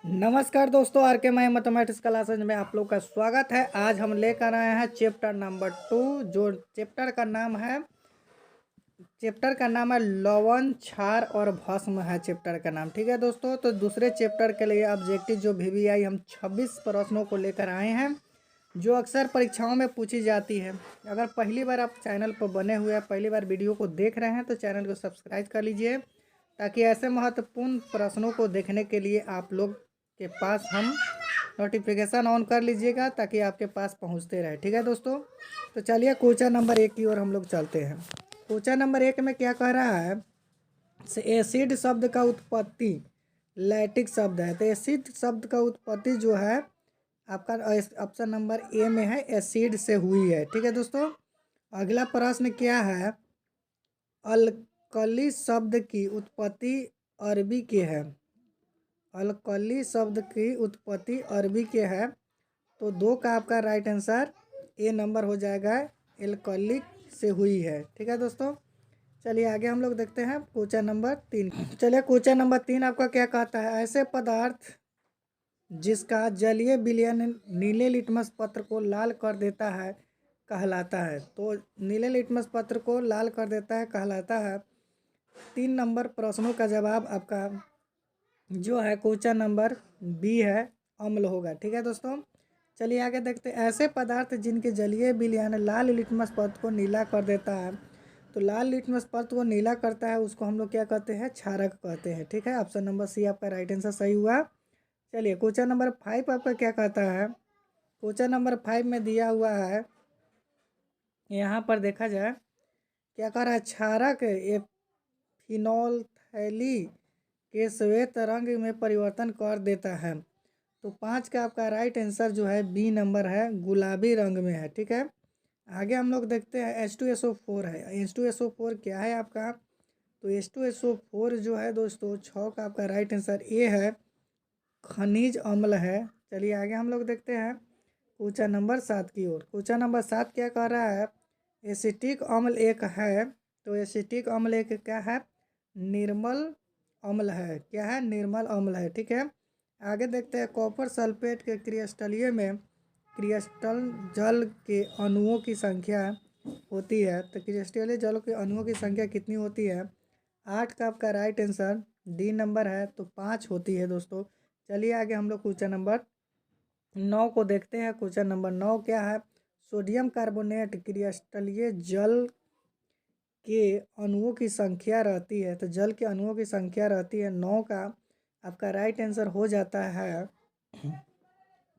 नमस्कार दोस्तों, आर के माई मैथमेटिक्स क्लासेज में आप लोग का स्वागत है। आज हम लेकर आए हैं चैप्टर नंबर 2। जो चैप्टर का नाम है लवण, क्षार और भस्म है चैप्टर का नाम। ठीक है दोस्तों, तो दूसरे चैप्टर के लिए ऑब्जेक्टिव जो VBI हम 26 प्रश्नों को लेकर आए हैं, जो अक्सर परीक्षाओं में पूछी जाती है। अगर पहली बार आप चैनल पर बने हुए हैं, पहली बार वीडियो को देख रहे हैं, तो चैनल को सब्सक्राइब कर लीजिए, ताकि ऐसे महत्वपूर्ण प्रश्नों को देखने के लिए आप लोग के पास हम नोटिफिकेशन ऑन कर लीजिएगा, ताकि आपके पास पहुंचते रहे। ठीक है दोस्तों, तो चलिए क्वेश्चन नंबर 1 की ओर हम लोग चलते हैं। क्वेश्चन नंबर 1 में क्या कह रहा है, एसिड शब्द का उत्पत्ति लैक्टिक शब्द है। तो एसिड शब्द का उत्पत्ति जो है आपका ऑप्शन नंबर ए में है, एसिड से हुई है। ठीक है दोस्तों, अगला प्रश्न क्या है, अलकली शब्द की उत्पत्ति अरबी के है। अलकली शब्द की उत्पत्ति अरबी के है, तो 2 का आपका राइट आंसर ए नंबर हो जाएगा, एल्कोहलिक से हुई है। ठीक है दोस्तों, चलिए आगे हम लोग देखते हैं क्वेश्चन नंबर 3। चलिए क्वेश्चन नंबर 3 आपका क्या कहता है, ऐसे पदार्थ जिसका जलीय विलयन नीले लिटमस पत्र को लाल कर देता है कहलाता है। तो नीले लिटमस पत्र को लाल कर देता है कहलाता है। 3 नंबर प्रश्नों का जवाब आपका जो है क्वेश्चन नंबर बी है, अम्ल होगा। ठीक है दोस्तों, चलिए आगे देखते हैं, ऐसे पदार्थ जिनके जलीय विलयन लाल लिटमस पत्र को नीला कर देता है। तो लाल लिटमस पत्र को नीला करता है, उसको हम लोग क्या कहते हैं, क्षारक कहते हैं। ठीक है, ऑप्शन नंबर सी आपका राइट आंसर सही हुआ। चलिए क्वेश्चन नंबर 5 आपका क्या कहता है, क्वेश्चन नंबर 5 में दिया हुआ है, यहाँ पर देखा जाए क्या कह रहा है, क्षारक फिनोल्फथैली के श्वेत रंग में परिवर्तन कर देता है। तो 5 का आपका राइट आंसर जो है बी नंबर है, गुलाबी रंग में है। ठीक है, आगे हम लोग देखते हैं H2SO4 है। H2SO4 क्या है आपका, तो H2SO4 जो है दोस्तों 6 का आपका राइट आंसर ए है, खनिज अम्ल है। चलिए आगे हम लोग देखते हैं क्वेश्चन नंबर 7 की ओर। क्वेश्चन नंबर 7 क्या कह रहा है, एसिटिक अम्ल एक है। तो एसिटिक अम्ल एक क्या है, निर्मल अम्ल है। क्या है, निर्मल अम्ल है। ठीक है, आगे देखते हैं, कॉपर सल्फेट के क्रिस्टलीय में क्रिस्टल जल के अणुओं की संख्या होती है। तो क्रिस्टलीय जल के अणुओं की संख्या कितनी होती है, 8 का आपका राइट आंसर डी नंबर है, तो 5 होती है दोस्तों। चलिए आगे हम लोग क्वेश्चन नंबर 9 को देखते हैं। क्वेश्चन नंबर 9 क्या है, सोडियम कार्बोनेट क्रिस्टलीय जल के अणुओं की संख्या रहती है। तो जल के अणुओं की संख्या रहती है 9 का आपका राइट आंसर हो जाता है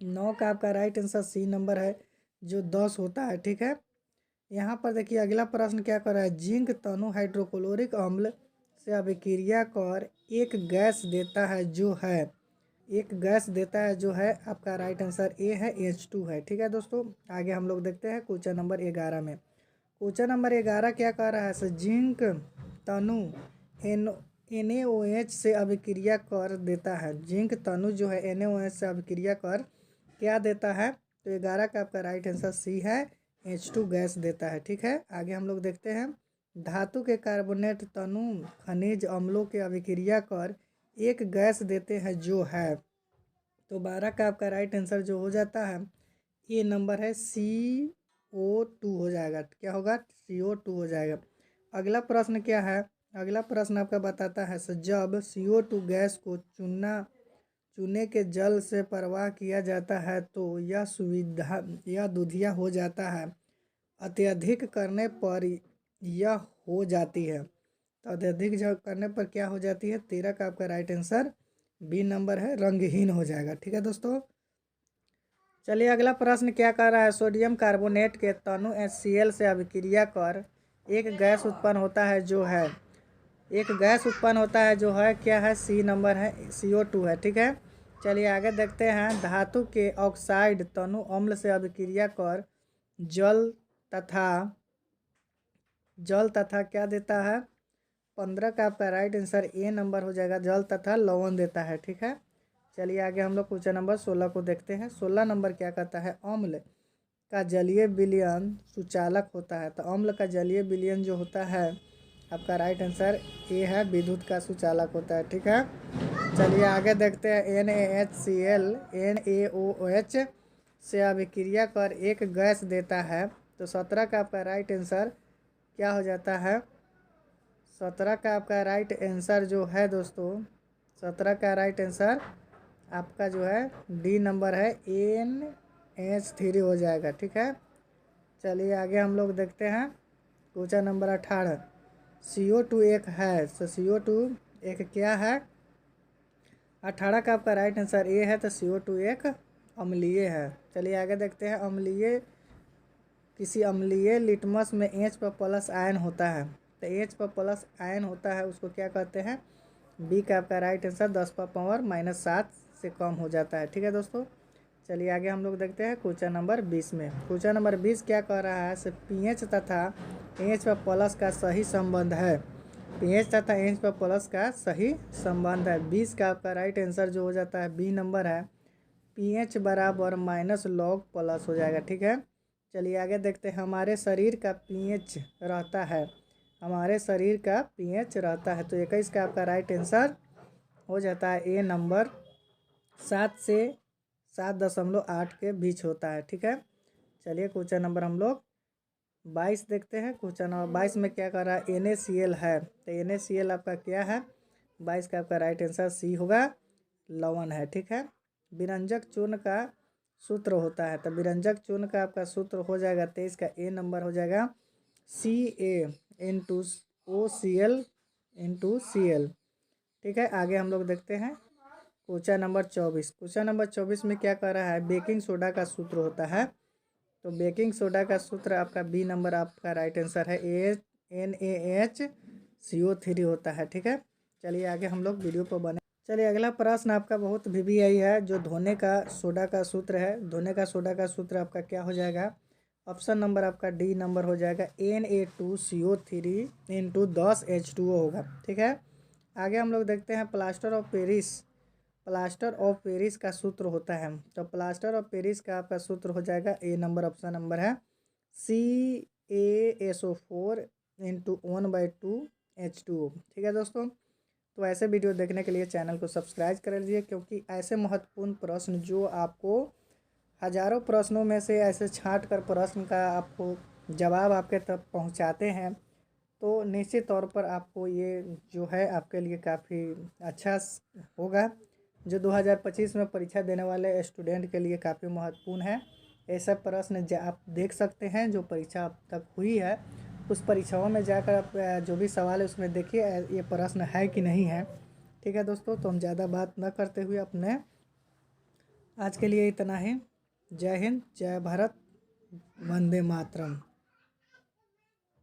9 का आपका राइट आंसर सी नंबर है, जो 10 होता है। ठीक है, यहाँ पर देखिए अगला प्रश्न क्या कर रहा है, जिंक तनु हाइड्रोक्लोरिक अम्ल से अभिक्रिया कर एक गैस देता है जो है आपका राइट आंसर ए है, H2 है। ठीक है दोस्तों, आगे हम लोग देखते हैं क्वेश्चन नंबर 11 में। क्वेश्चन नंबर 11 क्या कह रहा है, जिंक तनु NaOH से अभिक्रिया कर देता है। जिंक तनु जो है NaOH से अभिक्रिया कर क्या देता है, तो 11 का आपका राइट आंसर सी है, H2 गैस देता है। ठीक है, आगे हम लोग देखते हैं, धातु के कार्बोनेट तनु खनिज अम्लों के अभिक्रिया कर एक गैस देते हैं जो है। तो 12 का आपका राइट आंसर जो हो जाता है ए नंबर है, CO2 हो जाएगा। क्या होगा, CO2 हो जाएगा। अगला प्रश्न क्या है, अगला प्रश्न आपका बताता है, जब CO2 गैस को चूने के जल से प्रवाह किया जाता है तो यह दूधिया हो जाता है। अत्यधिक करने पर यह हो जाती है। तो अत्यधिक करने पर क्या हो जाती है, 13 का आपका राइट आंसर बी नंबर है, रंगहीन हो जाएगा। ठीक है दोस्तों, चलिए अगला प्रश्न क्या कर रहा है, सोडियम कार्बोनेट के तनु HCl से अभिक्रिया कर एक गैस उत्पन्न होता है जो है, क्या है, सी नंबर है, CO2 है। ठीक है, चलिए आगे देखते हैं, धातु के ऑक्साइड तनु अम्ल से अभिक्रिया कर जल तथा क्या देता है, 15 का आपका राइट आंसर ए नंबर हो जाएगा, जल तथा लवण देता है। ठीक है, चलिए आगे हम लोग क्वेश्चन नंबर 16 को देखते हैं। 16 नंबर क्या कहता है, अम्ल का जलीय विलयन सुचालक होता है। तो अम्ल का जलीय विलयन जो होता है आपका राइट आंसर ए है, विद्युत का सुचालक होता है। ठीक है, चलिए आगे देखते हैं। NaHCl NaOH से अभिक्रिया कर एक गैस देता है। तो 17 का आपका राइट आंसर क्या हो जाता है? 17 का आपका राइट आंसर जो है दोस्तों, 17 का राइट आंसर आपका जो है डी नंबर है, NH3 हो जाएगा। ठीक है, चलिए आगे हम लोग देखते हैं। Question number 18। CO2 एक है, तो CO2 एक क्या है? 18 का आपका राइट आंसर ए है, तो CO2 एक अम्लीय है। चलिए आगे देखते हैं। अम्लीय, किसी अम्लीय लिटमस में H पर प्लस आयन होता है, तो H पर प्लस आयन होता है उसको क्या कहते हैं? बी का आपका राइट आंसर 10⁻⁻7 से कम हो जाता है। ठीक है दोस्तों, चलिए आगे हम लोग देखते हैं क्वेश्चन नंबर 20 में। क्वेश्चन नंबर 20 क्या कह रहा है? pH तथा H पर प्लस का सही संबंध है। pH तथा H पर प्लस का सही संबंध है। 20 का आपका राइट आंसर जो हो जाता है बी नंबर है, pH बराबर -log+ हो जाएगा। ठीक है, चलिए आगे देखते हैं। हमारे शरीर का pH रहता है, हमारे शरीर का pH रहता है, तो 21 का आपका राइट आंसर हो जाता है ए नंबर, 7 से 7.8 के बीच होता है। ठीक है, चलिए क्वेश्चन नंबर हम लोग 22 देखते हैं। क्वेश्चन नंबर 22 में क्या कर रहा है? NaCl है, तो NaCl आपका क्या है? 22 का आपका राइट आंसर सी होगा, लवण है। ठीक है, विरंजक चूर्ण का सूत्र होता है, तो विरंजक चूर्ण का आपका सूत्र हो जाएगा 23 का ए नंबर हो जाएगा CaO2Cl। ठीक है, आगे हम लोग देखते हैं क्वेश्चन नंबर 24। क्वेश्चन नंबर 24 में क्या कह रहा है? बेकिंग सोडा का सूत्र होता है, तो बेकिंग सोडा का सूत्र आपका बी नंबर आपका राइट आंसर है, NaHCO3 होता है। ठीक है, चलिए आगे हम लोग वीडियो पर बने। चलिए अगला प्रश्न आपका बहुत VVI है, जो धोने का सोडा का सूत्र है। धोने का सोडा का सूत्र आपका क्या हो जाएगा? ऑप्शन नंबर आपका डी नंबर हो जाएगा, Na2CO3 × 10H2O होगा। ठीक है, आगे हम लोग देखते हैं। प्लास्टर ऑफ पेरिस का सूत्र होता है, तो प्लास्टर ऑफ पेरिस का आपका सूत्र हो जाएगा ए नंबर, ऑप्शन नंबर है CaSO4 × 1/2H2O। ठीक है दोस्तों, तो ऐसे वीडियो देखने के लिए चैनल को सब्सक्राइब कर लीजिए, क्योंकि ऐसे महत्वपूर्ण प्रश्न जो आपको हज़ारों प्रश्नों में से ऐसे छांट कर प्रश्न का आपको जवाब आपके तक पहुंचाते हैं, तो निश्चित तौर पर आपको ये जो है आपके लिए काफ़ी अच्छा होगा। जो 2025 में परीक्षा देने वाले स्टूडेंट के लिए काफ़ी महत्वपूर्ण है। ऐसा प्रश्न आप देख सकते हैं जो परीक्षा अब तक हुई है, उस परीक्षाओं में जाकर आप जो भी सवाल है उसमें देखिए ये प्रश्न है कि नहीं है। ठीक है दोस्तों, तो हम ज़्यादा बात न करते हुए अपने आज के लिए इतना ही। जय हिंद, जय भारत, वंदे मातरम।